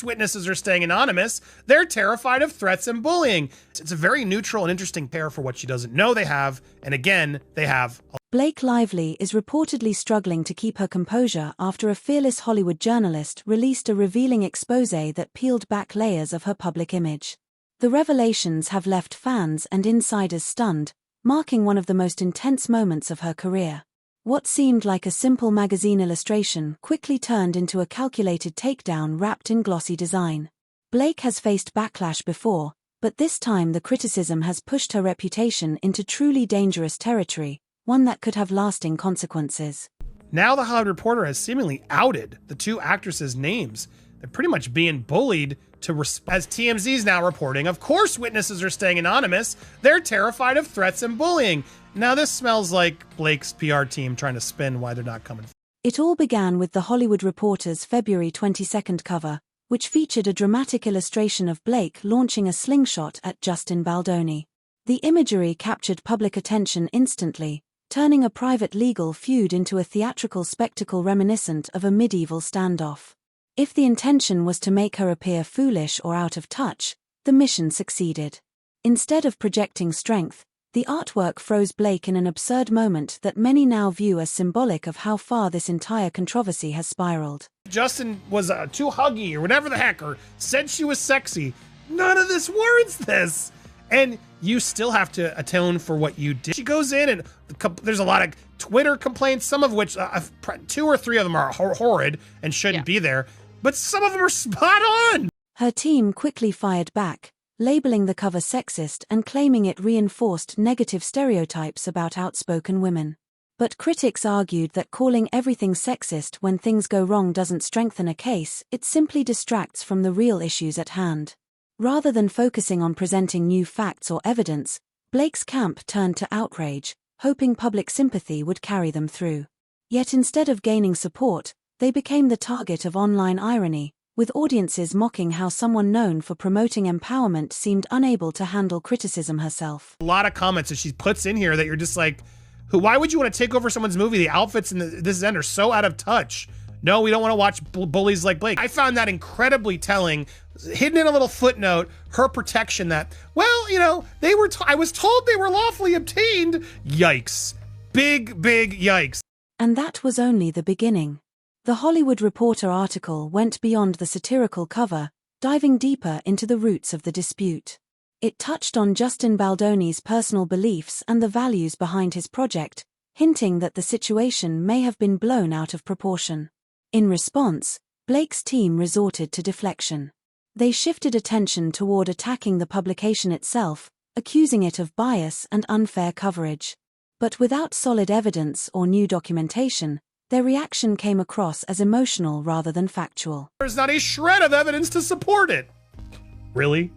Witnesses are staying anonymous. They're terrified of threats and bullying. It's a very neutral and interesting pair for what she doesn't know they have. And again, they have. Blake Lively is reportedly struggling to keep her composure after a fearless Hollywood journalist released a revealing expose that peeled back layers of her public image. The revelations have left fans and insiders stunned, marking one of the most intense moments of her career. What seemed like a simple magazine illustration quickly turned into a calculated takedown wrapped in glossy design. Blake has faced backlash before, but this time the criticism has pushed her reputation into truly dangerous territory, one that could have lasting consequences. Now the Hollywood Reporter has seemingly outed the two actresses' names. They're pretty much being bullied to as TMZ's now reporting. Of course witnesses are staying anonymous. They're terrified of threats and bullying. Now this smells like Blake's PR team trying to spin why they're not coming. It all began with the Hollywood Reporter's February 22nd cover, which featured a dramatic illustration of Blake launching a slingshot at Justin Baldoni. The imagery captured public attention instantly, turning a private legal feud into a theatrical spectacle reminiscent of a medieval standoff. If the intention was to make her appear foolish or out of touch, the mission succeeded. Instead of projecting strength, the artwork froze Blake in an absurd moment that many now view as symbolic of how far this entire controversy has spiraled. Justin was too huggy or whatever the heck, or said she was sexy. None of this warrants this. And you still have to atone for what you did. She goes in and there's a lot of Twitter complaints, some of which, 2 or 3 of them are horrid and shouldn't be there, but some of them are spot on. Her team quickly fired back, labeling the cover sexist and claiming it reinforced negative stereotypes about outspoken women. But critics argued that calling everything sexist when things go wrong doesn't strengthen a case, it simply distracts from the real issues at hand. Rather than focusing on presenting new facts or evidence, Blake's camp turned to outrage, hoping public sympathy would carry them through. Yet instead of gaining support, they became the target of online irony, with audiences mocking how someone known for promoting empowerment seemed unable to handle criticism herself. A lot of comments that she puts in here that you're just like, why would you want to take over someone's movie? The outfits in this end are so out of touch. No, we don't want to watch bullies like Blake. I found that incredibly telling. Hidden in a little footnote, her protection that, well, you know, I was told they were lawfully obtained. Yikes. Big yikes. And that was only the beginning. The Hollywood Reporter article went beyond the satirical cover, diving deeper into the roots of the dispute. It touched on Justin Baldoni's personal beliefs and the values behind his project, hinting that the situation may have been blown out of proportion. In response, Blake's team resorted to deflection. They shifted attention toward attacking the publication itself, accusing it of bias and unfair coverage. But without solid evidence or new documentation, their reaction came across as emotional rather than factual. There's not a shred of evidence to support it. Really?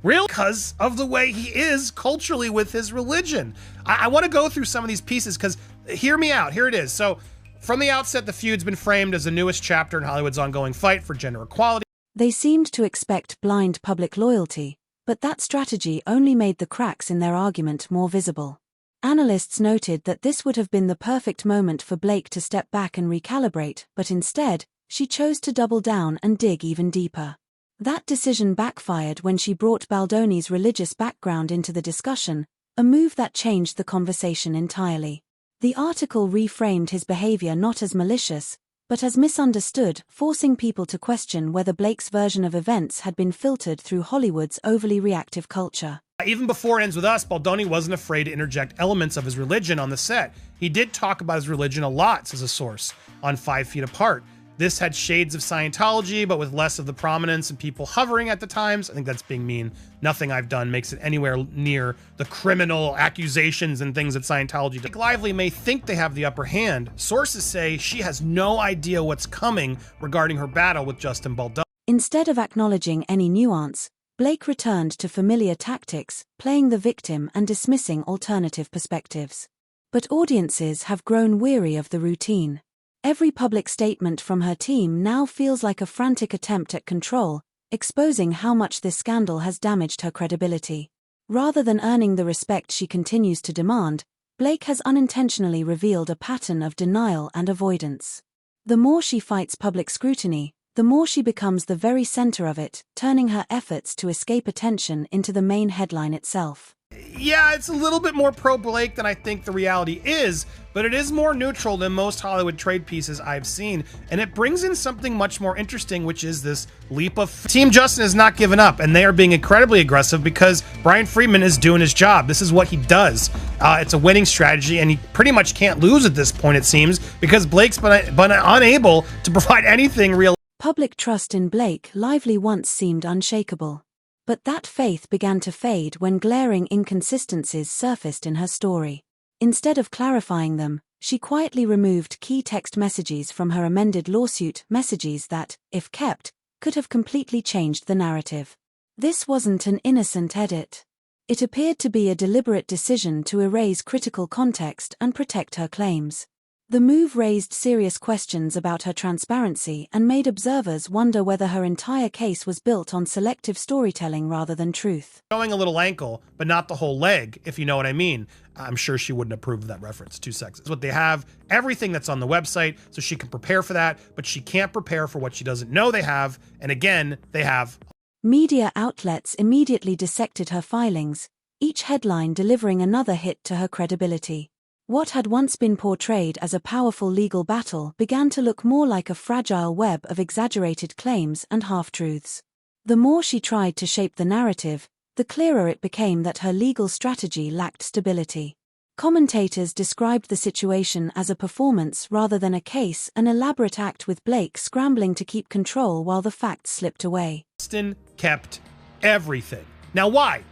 Because of the way he is culturally with his religion. I want to go through some of these pieces because, hear me out, here it is. So, from the outset, the feud's been framed as the newest chapter in Hollywood's ongoing fight for gender equality. They seemed to expect blind public loyalty, but that strategy only made the cracks in their argument more visible. Analysts noted that this would have been the perfect moment for Blake to step back and recalibrate, but instead, she chose to double down and dig even deeper. That decision backfired when she brought Baldoni's religious background into the discussion, a move that changed the conversation entirely. The article reframed his behavior not as malicious, but as misunderstood, forcing people to question whether Blake's version of events had been filtered through Hollywood's overly reactive culture. Even before It Ends With Us, Baldoni wasn't afraid to interject elements of his religion on the set. He did talk about his religion a lot, says a source, on 5 Feet Apart. This had shades of Scientology, but with less of the prominence and people hovering at the times. I think that's being mean. Nothing I've done makes it anywhere near the criminal accusations and things that Scientology does. Blake Lively may think they have the upper hand. Sources say she has no idea what's coming regarding her battle with Justin Baldoni. Instead of acknowledging any nuance, Blake returned to familiar tactics, playing the victim and dismissing alternative perspectives. But audiences have grown weary of the routine. Every public statement from her team now feels like a frantic attempt at control, exposing how much this scandal has damaged her credibility. Rather than earning the respect she continues to demand, Blake has unintentionally revealed a pattern of denial and avoidance. The more she fights public scrutiny, the more she becomes the very center of it, turning her efforts to escape attention into the main headline itself. Yeah, it's a little bit more pro-Blake than I think the reality is, but it is more neutral than most Hollywood trade pieces I've seen, and it brings in something much more interesting, which is this leap of faith. Team Justin has not given up, and they are being incredibly aggressive because Brian Friedman is doing his job. This is what he does. It's a winning strategy, and he pretty much can't lose at this point, it seems, because Blake's been unable to provide anything real. Public trust in Blake Lively once seemed unshakable. But that faith began to fade when glaring inconsistencies surfaced in her story. Instead of clarifying them, she quietly removed key text messages from her amended lawsuit, messages that, if kept, could have completely changed the narrative. This wasn't an innocent edit. It appeared to be a deliberate decision to erase critical context and protect her claims. The move raised serious questions about her transparency and made observers wonder whether her entire case was built on selective storytelling rather than truth. Showing a little ankle, but not the whole leg, if you know what I mean. I'm sure she wouldn't approve of that reference, 2 sexes. What they have, everything that's on the website, so she can prepare for that, but she can't prepare for what she doesn't know they have, and again, they have. Media outlets immediately dissected her filings, each headline delivering another hit to her credibility. What had once been portrayed as a powerful legal battle began to look more like a fragile web of exaggerated claims and half-truths. The more she tried to shape the narrative, the clearer it became that her legal strategy lacked stability. Commentators described the situation as a performance rather than a case, an elaborate act with Blake scrambling to keep control while the facts slipped away. Justin kept everything. Now why?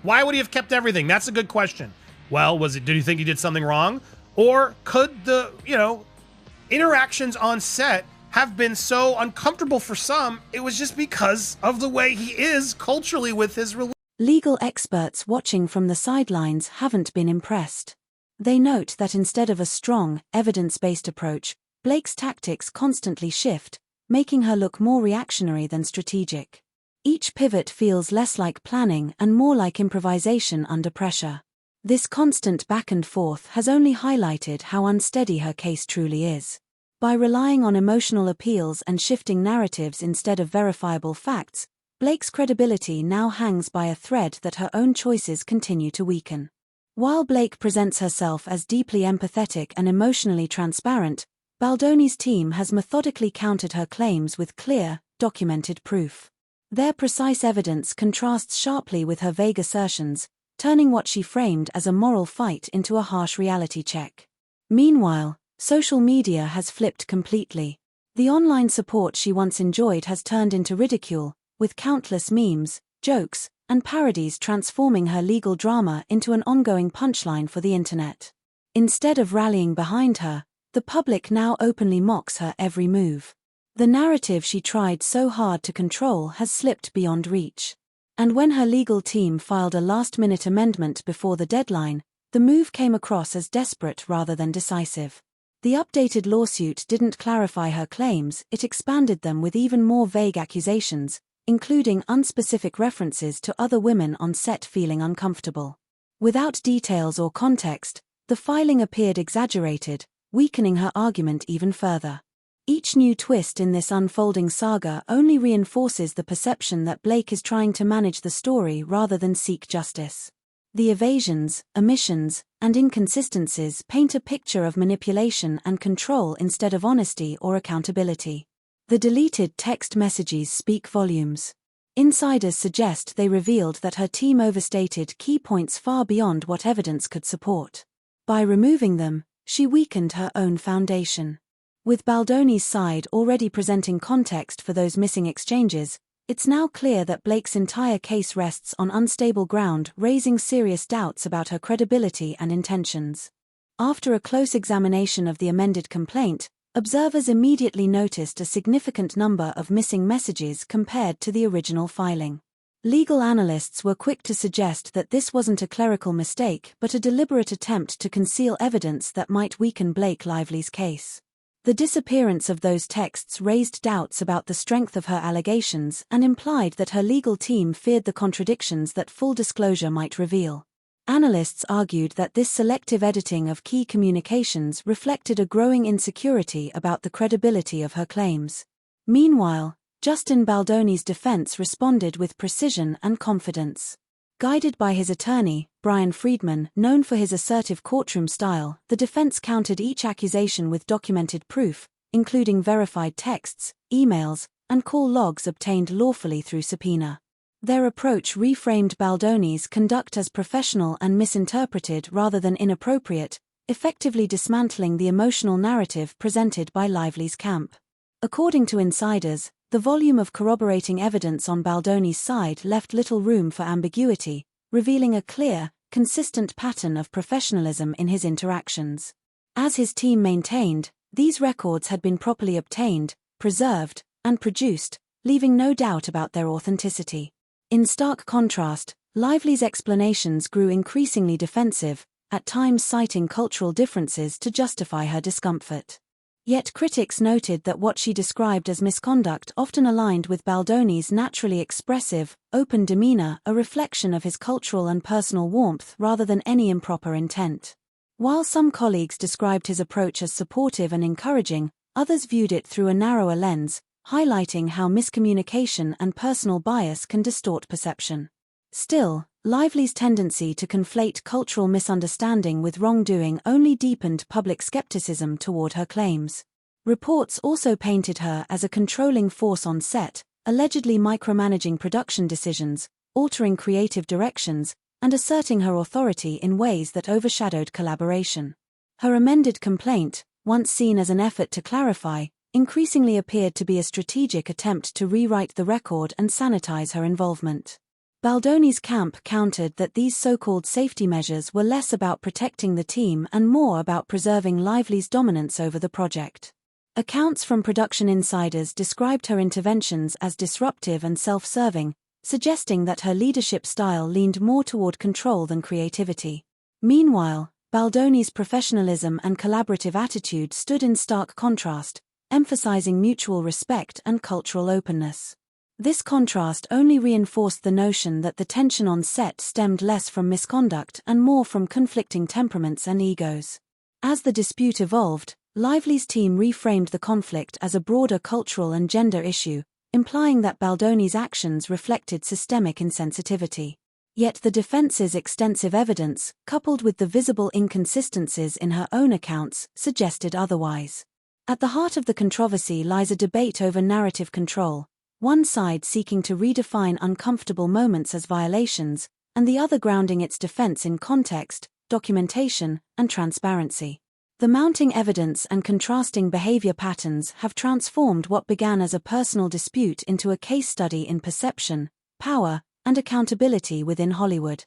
Why would he have kept everything? That's a good question. Well, did you think he did something wrong? Or could the, interactions on set have been so uncomfortable for some, it was just because of the way he is culturally with his religion? Legal experts watching from the sidelines haven't been impressed. They note that instead of a strong, evidence-based approach, Blake's tactics constantly shift, making her look more reactionary than strategic. Each pivot feels less like planning and more like improvisation under pressure. This constant back and forth has only highlighted how unsteady her case truly is. By relying on emotional appeals and shifting narratives instead of verifiable facts, Blake's credibility now hangs by a thread that her own choices continue to weaken. While Blake presents herself as deeply empathetic and emotionally transparent, Baldoni's team has methodically countered her claims with clear, documented proof. Their precise evidence contrasts sharply with her vague assertions, turning what she framed as a moral fight into a harsh reality check. Meanwhile, social media has flipped completely. The online support she once enjoyed has turned into ridicule, with countless memes, jokes, and parodies transforming her legal drama into an ongoing punchline for the internet. Instead of rallying behind her, the public now openly mocks her every move. The narrative she tried so hard to control has slipped beyond reach. And when her legal team filed a last-minute amendment before the deadline, the move came across as desperate rather than decisive. The updated lawsuit didn't clarify her claims, it expanded them with even more vague accusations, including unspecific references to other women on set feeling uncomfortable. Without details or context, the filing appeared exaggerated, weakening her argument even further. Each new twist in this unfolding saga only reinforces the perception that Blake is trying to manage the story rather than seek justice. The evasions, omissions, and inconsistencies paint a picture of manipulation and control instead of honesty or accountability. The deleted text messages speak volumes. Insiders suggest they revealed that her team overstated key points far beyond what evidence could support. By removing them, she weakened her own foundation. With Baldoni's side already presenting context for those missing exchanges, it's now clear that Blake's entire case rests on unstable ground, raising serious doubts about her credibility and intentions. After a close examination of the amended complaint, observers immediately noticed a significant number of missing messages compared to the original filing. Legal analysts were quick to suggest that this wasn't a clerical mistake but a deliberate attempt to conceal evidence that might weaken Blake Lively's case. The disappearance of those texts raised doubts about the strength of her allegations and implied that her legal team feared the contradictions that full disclosure might reveal. Analysts argued that this selective editing of key communications reflected a growing insecurity about the credibility of her claims. Meanwhile, Justin Baldoni's defense responded with precision and confidence. Guided by his attorney, Brian Friedman, known for his assertive courtroom style, the defense countered each accusation with documented proof, including verified texts, emails, and call logs obtained lawfully through subpoena. Their approach reframed Baldoni's conduct as professional and misinterpreted rather than inappropriate, effectively dismantling the emotional narrative presented by Lively's camp. According to insiders, the volume of corroborating evidence on Baldoni's side left little room for ambiguity, revealing a clear, consistent pattern of professionalism in his interactions. As his team maintained, these records had been properly obtained, preserved, and produced, leaving no doubt about their authenticity. In stark contrast, Lively's explanations grew increasingly defensive, at times citing cultural differences to justify her discomfort. Yet critics noted that what she described as misconduct often aligned with Baldoni's naturally expressive, open demeanor, a reflection of his cultural and personal warmth rather than any improper intent. While some colleagues described his approach as supportive and encouraging, others viewed it through a narrower lens, highlighting how miscommunication and personal bias can distort perception. Still, Lively's tendency to conflate cultural misunderstanding with wrongdoing only deepened public skepticism toward her claims. Reports also painted her as a controlling force on set, allegedly micromanaging production decisions, altering creative directions, and asserting her authority in ways that overshadowed collaboration. Her amended complaint, once seen as an effort to clarify, increasingly appeared to be a strategic attempt to rewrite the record and sanitize her involvement. Baldoni's camp countered that these so-called safety measures were less about protecting the team and more about preserving Lively's dominance over the project. Accounts from production insiders described her interventions as disruptive and self-serving, suggesting that her leadership style leaned more toward control than creativity. Meanwhile, Baldoni's professionalism and collaborative attitude stood in stark contrast, emphasizing mutual respect and cultural openness. This contrast only reinforced the notion that the tension on set stemmed less from misconduct and more from conflicting temperaments and egos. As the dispute evolved, Lively's team reframed the conflict as a broader cultural and gender issue, implying that Baldoni's actions reflected systemic insensitivity. Yet the defense's extensive evidence, coupled with the visible inconsistencies in her own accounts, suggested otherwise. At the heart of the controversy lies a debate over narrative control, one side seeking to redefine uncomfortable moments as violations, and the other grounding its defense in context, documentation, and transparency. The mounting evidence and contrasting behavior patterns have transformed what began as a personal dispute into a case study in perception, power, and accountability within Hollywood.